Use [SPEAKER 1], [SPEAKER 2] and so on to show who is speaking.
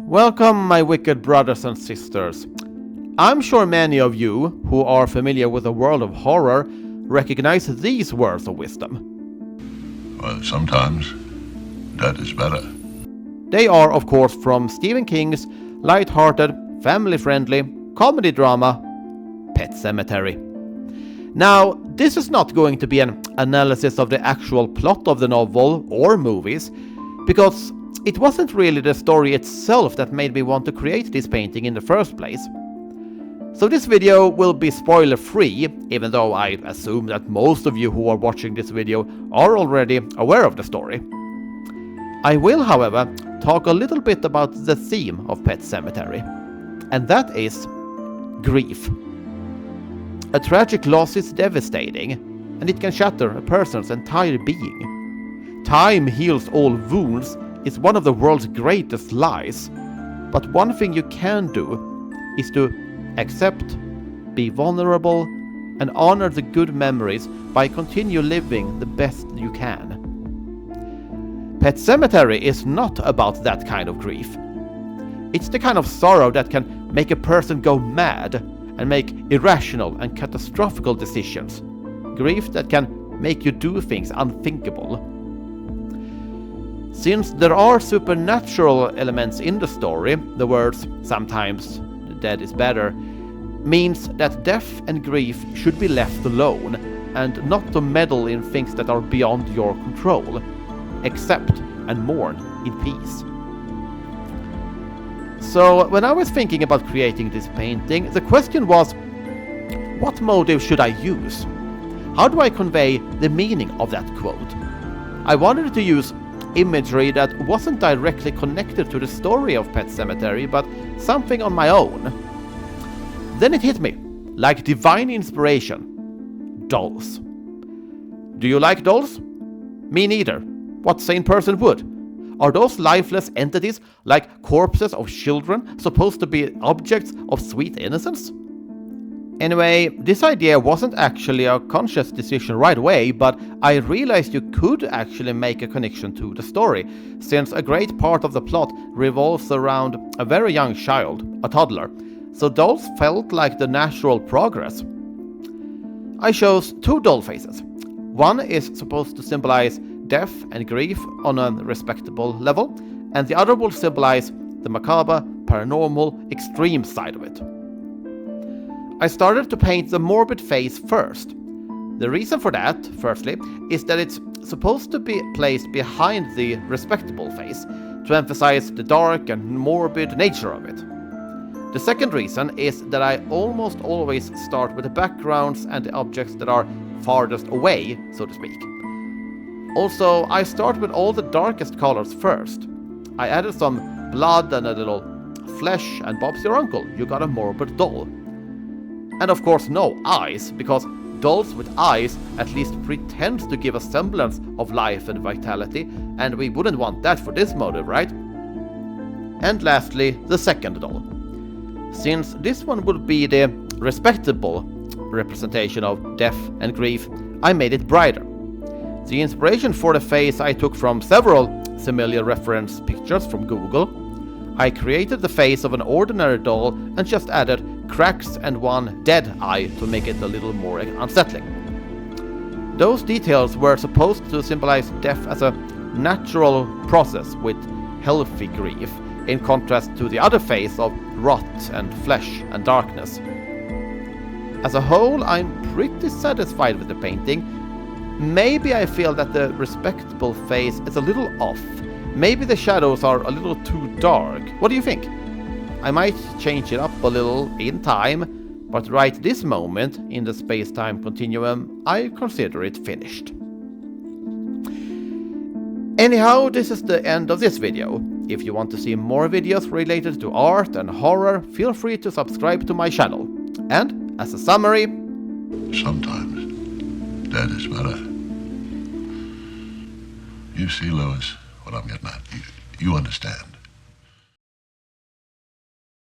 [SPEAKER 1] Welcome, my wicked brothers and sisters. I'm sure many of you who are familiar with the world of horror recognize these words of wisdom.
[SPEAKER 2] Well, sometimes that is better.
[SPEAKER 1] They are, of course, from Stephen King's light-hearted, family-friendly comedy drama, Pet Sematary. Now, this is not going to be an analysis of the actual plot of the novel or movies, because it wasn't really the story itself that made me want to create this painting in the first place. So this video will be spoiler-free, even though I assume that most of you who are watching this video are already aware of the story. I will, however, talk a little bit about the theme of Pet Sematary, and that is grief. A tragic loss is devastating, and it can shatter a person's entire being. Time heals all wounds is one of the world's greatest lies, but one thing you can do is to accept, be vulnerable, and honor the good memories by continue living the best you can. Pet Sematary is not about that kind of grief. It's the kind of sorrow that can make a person go mad and make irrational and catastrophical decisions. Grief that can make you do things unthinkable. Since there are supernatural elements in the story, the words "sometimes the dead is better" means that death and grief should be left alone and not to meddle in things that are beyond your control. Accept and mourn in peace. So when I was thinking about creating this painting, the question was, what motive should I use? How do I convey the meaning of that quote? I wanted to use imagery that wasn't directly connected to the story of Pet Sematary, but something on my own. Then it hit me, like divine inspiration. Dolls. Do you like dolls? Me neither. What sane person would? Are those lifeless entities, like corpses of children, supposed to be objects of sweet innocence? Anyway, this idea wasn't actually a conscious decision right away, but I realized you could actually make a connection to the story, since a great part of the plot revolves around a very young child, a toddler, so dolls felt like the natural progress. I chose two doll faces. One is supposed to symbolize death and grief on a respectable level, and the other will symbolize the macabre, paranormal, extreme side of it. I started to paint the morbid face first. The reason for that, firstly, is that it's supposed to be placed behind the respectable face, to emphasize the dark and morbid nature of it. The second reason is that I almost always start with the backgrounds and the objects that are farthest away, so to speak. Also, I start with all the darkest colors first. I added some blood and a little flesh, and Bob's your uncle, you got a morbid doll. And of course no eyes, because dolls with eyes at least pretend to give a semblance of life and vitality, and we wouldn't want that for this motive, right? And lastly, the second doll. Since this one would be the respectable representation of death and grief, I made it brighter. The inspiration for the face I took from several similar reference pictures from Google. I created the face of an ordinary doll and just added cracks and one dead eye to make it a little more unsettling. Those details were supposed to symbolize death as a natural process with healthy grief, in contrast to the other face of rot and flesh and darkness. As a whole, I'm pretty satisfied with the painting. Maybe I feel that the respectable face is a little off. Maybe the shadows are a little too dark. What do you think? I might change it up a little in time, but right this moment in the space-time continuum, I consider it finished. Anyhow, this is the end of this video. If you want to see more videos related to art and horror, feel free to subscribe to my channel. And, as a summary,
[SPEAKER 2] Sometimes that is better. You see, Louis, what I'm getting at. You understand.